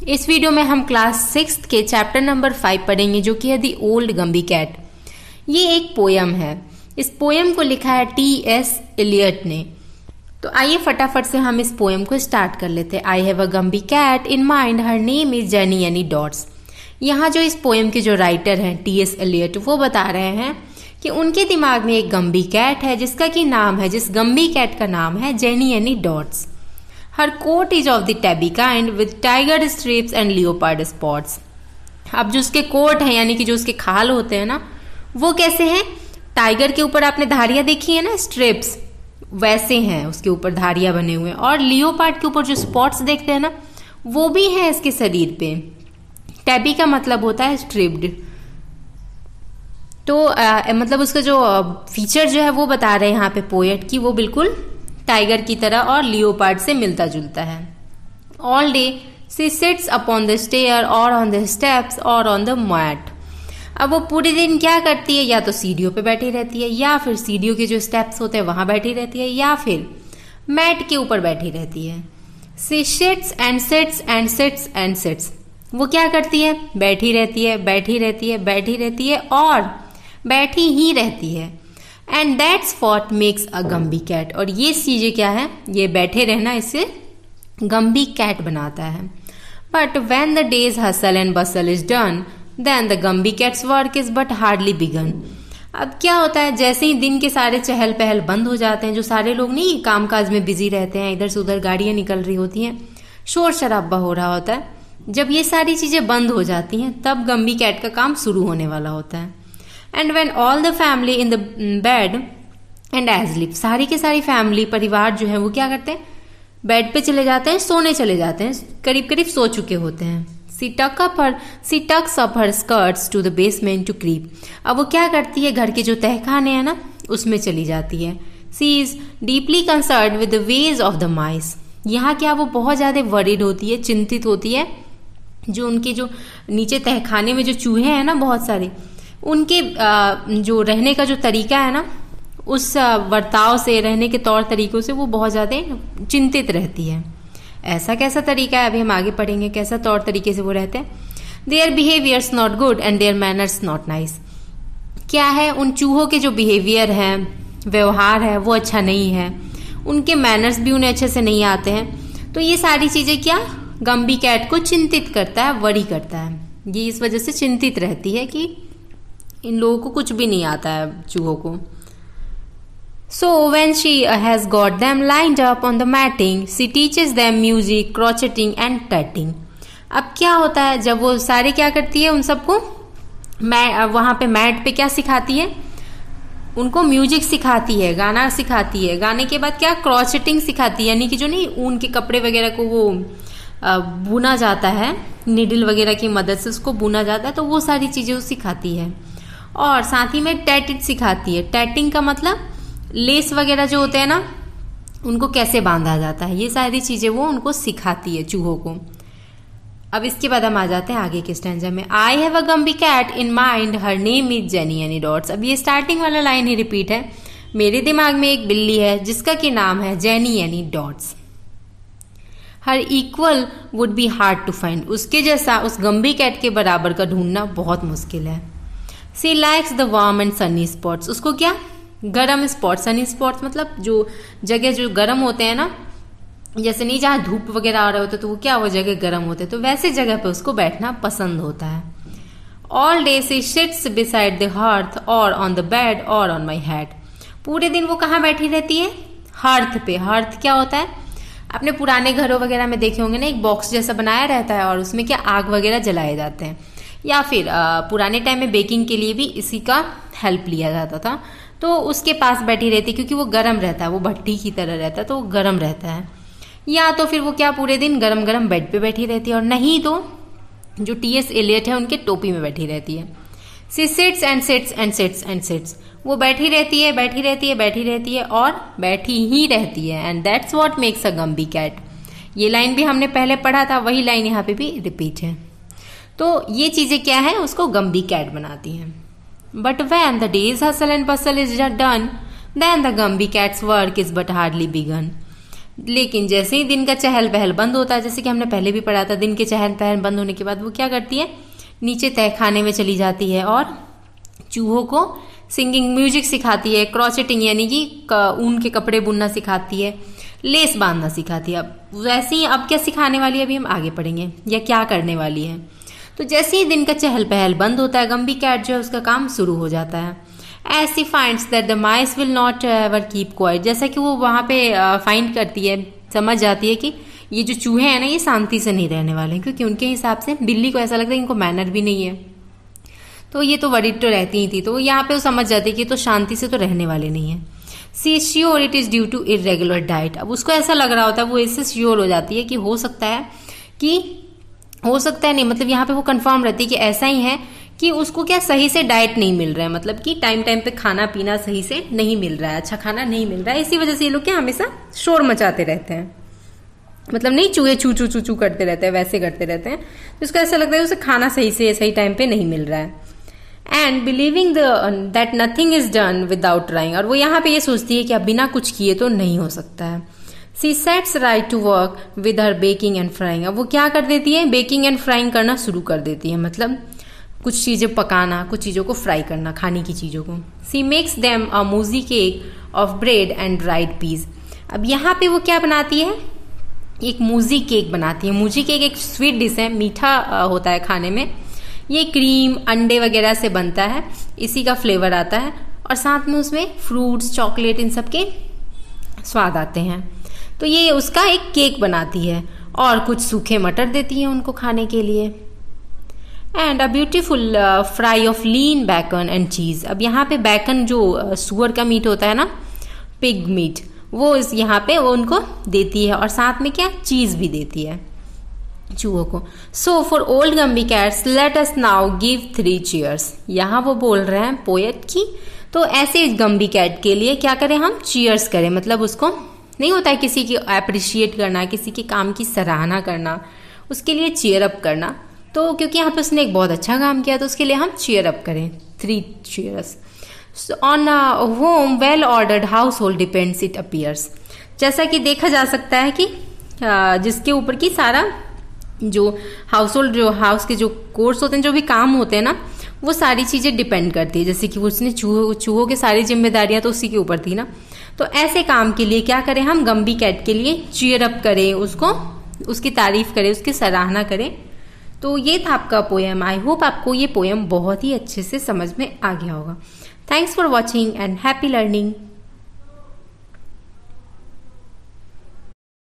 इस वीडियो में हम क्लास 6 के चैप्टर नंबर 5 पढ़ेंगे, जो कि है दी ओल्ड गम्बी कैट। ये एक पोयम है। इस पोयम को लिखा है टी.एस. एलियट ने। तो आइए फटाफट से हम इस पोयम को स्टार्ट कर लेते हैं। I have a Gumbie cat in mind, her name is Jennyanydots. यहाँ जो इस पोयम के जो राइटर हैं टी.एस. एलियट, वो बता रहे हैं कि उनके दिमाग में एक गम्बी कैट है जिसका कि नाम है, जिस गम्बी कैट का नाम है Jennyanydots. Her coat is of the tabby kind with tiger stripes and leopard spots. अब जो उसके कोट है यानी कि जो उसके खाल होते हैं ना, वो कैसे हैं? टाइगर के ऊपर आपने धारियां देखी है ना, स्ट्रिप्स, वैसे हैं उसके ऊपर धारियां बने हुए। और लियोपार्ड के ऊपर जो स्पॉट्स देखते हैं ना, वो भी हैं इसके शरीर पे। टैबी का मतलब होता है स्ट्रिप्ड। तो मतलब उसका जो फीचर जो है वो बता रहे हैं यहाँ पे पोएट की, वो बिल्कुल टाइगर की तरह और लियोपार्ड से मिलता जुलता है। All day she sits upon the stair और ऑन द स्टेप्स और ऑन द मैट। अब वो पूरे दिन क्या करती है? या तो सीढ़ियों पे बैठी रहती है, या फिर सीढ़ियों के जो स्टेप्स होते हैं वहां बैठी रहती है, या फिर मैट के ऊपर बैठी रहती है। She sits and sits and sits and sits. वो क्या करती है? बैठी रहती है, बैठी रहती है, बैठी रहती है और बैठी ही रहती है। And that's what makes a Gumbie cat. और ये चीजें क्या है? ये बैठे रहना इससे गम्बी कैट बनाता है। But when the day's hustle and bustle is done, then the Gumbie cat's work is but hardly begun. अब क्या होता है, जैसे ही दिन के सारे चहल पहल बंद हो जाते हैं, जो सारे लोग नहीं कामकाज में बिजी रहते हैं, इधर से उधर गाड़ियां निकल रही होती हैं, शोर शराबा हो रहा होता है, जब ये सारी चीजें बंद हो जाती हैं तब गम्बी कैट का काम शुरू होने वाला होता है। And when all the family in the bed and as सारी की सारी फैमिली, परिवार जो है वो क्या करते हैं? बेड पे चले जाते हैं, सोने चले जाते हैं, करीब करीब सो चुके होते हैं। She tucks up her skirts to the basement to creep. अब वो क्या करती है? घर के जो तहखाने हैं ना, उसमें चली जाती है। She is deeply concern with the ways of the mice. यहाँ क्या, वो बहुत ज्यादा वरीड होती है, चिंतित होती है। जो उनके जो नीचे तहखाने में जो चूहे हैं ना बहुत सारे, उनके जो रहने का जो तरीका है ना, उस बर्ताव से, रहने के तौर तरीकों से वो बहुत ज्यादा चिंतित रहती है। ऐसा कैसा तरीका है? अभी हम आगे पढ़ेंगे कैसा तौर तरीके से वो रहते हैं। Their behaviours not good and their manners not nice. क्या है? उन चूहों के जो बिहेवियर है, व्यवहार है, वो अच्छा नहीं है। उनके मैनर्स भी उन्हें अच्छे से नहीं आते हैं। तो ये सारी चीजें क्या गम्बी कैट को चिंतित करता है, वरी करता है। ये इस वजह से चिंतित रहती है कि इन लोगों को कुछ भी नहीं आता है, चूहों को। So when she has got them lined up on the matting, she teaches them music, crocheting and tutting. अब क्या होता है, जब वो सारे क्या करती है, उन सबको वहां पे मैट पे क्या सिखाती है? उनको म्यूजिक सिखाती है, गाना सिखाती है। गाने के बाद क्या, क्रॉचेटिंग सिखाती है, यानी कि जो नहीं ऊन के कपड़े वगैरह को वो बुना जाता है, निडल वगैरह की मदद से उसको बुना जाता है, तो वो सारी चीजें वो सिखाती है। और साथ ही में टैटिंग सिखाती है। टैटिंग का मतलब लेस वगैरह जो होते हैं ना, उनको कैसे बांधा जाता है, ये सारी चीजें वो उनको सिखाती है, चूहों को। अब इसके बाद हम आ जाते हैं आगे के स्टैंजा में। I have a Gumbie cat in mind, her name is Jennyanydots. अब ये स्टार्टिंग वाला लाइन ही रिपीट है। मेरे दिमाग में एक बिल्ली है जिसका कि नाम है Jennyanydots. Her equal would be hard to find. उसके जैसा, उस गम्बी कैट के बराबर का ढूंढना बहुत मुश्किल है। She likes the warm and sunny spots. उसको क्या, गरम स्पॉट, सनी स्पॉट्स मतलब जो जगह जो गर्म होते हैं ना, जैसे नहीं जहां धूप वगैरह आ रहे होते तो वो क्या, वो जगह गर्म होते, तो वैसे जगह पे उसको बैठना पसंद होता है। All day she sits beside the hearth और ऑन द बेड और ऑन माई हेड। पूरे दिन वो कहाँ बैठी रहती है? हर्थ पे। हर्थ क्या होता है? अपने पुराने घरों वगैरह में देखे होंगे ना, एक बॉक्स जैसा बनाया रहता है और उसमें क्या आग वगैरह जलाए जाते हैं, या फिर पुराने टाइम में बेकिंग के लिए भी इसी का हेल्प लिया जाता था। तो उसके पास बैठी रहती, क्योंकि वो गर्म रहता है, वो भट्टी की तरह रहता है, तो वो गर्म रहता है। या तो फिर वो क्या पूरे दिन गरम गरम बेड पे बैठी रहती है, और नहीं तो जो टी.एस. एलियट है उनके टोपी में बैठी रहती है। She sits and sits and sits and sits. वो बैठी रहती है, बैठी रहती है, बैठी रहती है और बैठी ही रहती है। And that's what makes a Gumbie cat. ये लाइन भी हमने पहले पढ़ा था, वही लाइन यहाँ पे भी रिपीट है। तो ये चीजें क्या है, उसको गम्बी कैट बनाती हैं। But when the day's hustle and bustle is done, then the Gumby cat's work is but hardly begun. लेकिन जैसे ही दिन का चहल पहल बंद होता है, जैसे कि हमने पहले भी पढ़ा था, दिन के चहल पहल बंद होने के बाद वो क्या करती है, नीचे तहखाने में चली जाती है और चूहों को सिंगिंग म्यूजिक सिखाती है, क्रोचेटिंग यानी कि ऊन के कपड़े बुनना सिखाती है, लेस बांधना सिखाती है। अब वैसे ही अब क्या सिखाने वाली है, अभी हम आगे पढ़ेंगे या क्या करने वाली है। तो जैसे ही दिन का चहल पहल बंद होता है, गम्बी कैट जो है उसका काम शुरू हो जाता है। As she finds that the mice will not ever keep quiet, जैसा कि वो वहां पे फाइंड करती है, समझ जाती है कि ये जो चूहे हैं ना ये शांति से नहीं रहने वाले, क्योंकि उनके हिसाब से बिल्ली को ऐसा लगता है इनको मैनर भी नहीं है, तो ये तो वरीड तो रहती ही थी, तो यहाँ पे वो समझ जाती है कि तो शांति से तो रहने वाले नहीं है। She sure it is due to irregular diet, अब उसको ऐसा लग रहा होता है, वो इससे श्योर हो जाती है कि हो सकता है नहीं, मतलब यहाँ पे वो कंफर्म रहती है कि ऐसा ही है कि उसको क्या सही से डाइट नहीं मिल रहा है, मतलब कि टाइम टाइम पे खाना पीना सही से नहीं मिल रहा है, अच्छा खाना नहीं मिल रहा है, इसी वजह से ये लोग क्या हमेशा शोर मचाते रहते हैं, मतलब नहीं चूहे चू चू चू चू करते रहते हैं, वैसे करते रहते हैं, तो उसको ऐसा लगता है उसे खाना सही टाइम पे नहीं मिल रहा है। And believing that nothing is done without trying, और वो यहाँ पे ये सोचती है कि अब बिना कुछ किए तो नहीं हो सकता है। She sets right to work with her baking and frying, अब वो क्या कर देती है, बेकिंग एंड फ्राइंग करना शुरू कर देती है, मतलब कुछ चीजें पकाना, कुछ चीजों को फ्राई करना, खाने की चीजों को। She makes them a mousy cake of bread and dried peas, अब यहाँ पे वो क्या बनाती है, एक मूजी केक बनाती है। मूजी केक एक स्वीट डिश है, मीठा होता है खाने में, ये क्रीम अंडे वगैरह से बनता है, इसी का फ्लेवर आता है और साथ में उसमें फ्रूट्स चॉकलेट इन सब के स्वाद आते हैं, तो ये उसका एक केक बनाती है और कुछ सूखे मटर देती है उनको खाने के लिए। And a beautiful fry of lean bacon and चीज, अब यहाँ पे बैकन जो सुअर का मीट होता है ना, पिग मीट, वो इस यहाँ पे वो उनको देती है और साथ में क्या चीज भी देती है चूहों को। So for old Gumbie cats let us now give 3 cheers, यहाँ वो बोल रहे हैं पोएट की, तो ऐसे गम्बी कैट के लिए क्या करें हम, चीयर्स करें, मतलब उसको नहीं होता है किसी की अप्रिशिएट करना, किसी के काम की सराहना करना, उसके लिए चीयर अप करना, तो क्योंकि यहाँ पे उसने एक बहुत अच्छा काम किया तो उसके लिए हम चीयर अप करें, 3 cheers. On home well ordered house hold depends it appears, जैसा कि देखा जा सकता है कि जिसके ऊपर की सारा जो हाउस होल्ड, जो हाउस के जो कोर्स होते हैं, जो भी काम होते हैं ना, वो सारी चीजें डिपेंड करती है, जैसे कि उसने चूहों के सारी जिम्मेदारियां तो उसी के ऊपर थी ना, तो ऐसे काम के लिए क्या करें हम, गम्बी कैट के लिए चीयर अप करें, उसको उसकी तारीफ करें, उसकी सराहना करें। तो ये था आपका पोएम। आई होप आपको ये पोएम बहुत ही अच्छे से समझ में आ गया होगा। Thanks for watching and happy learning.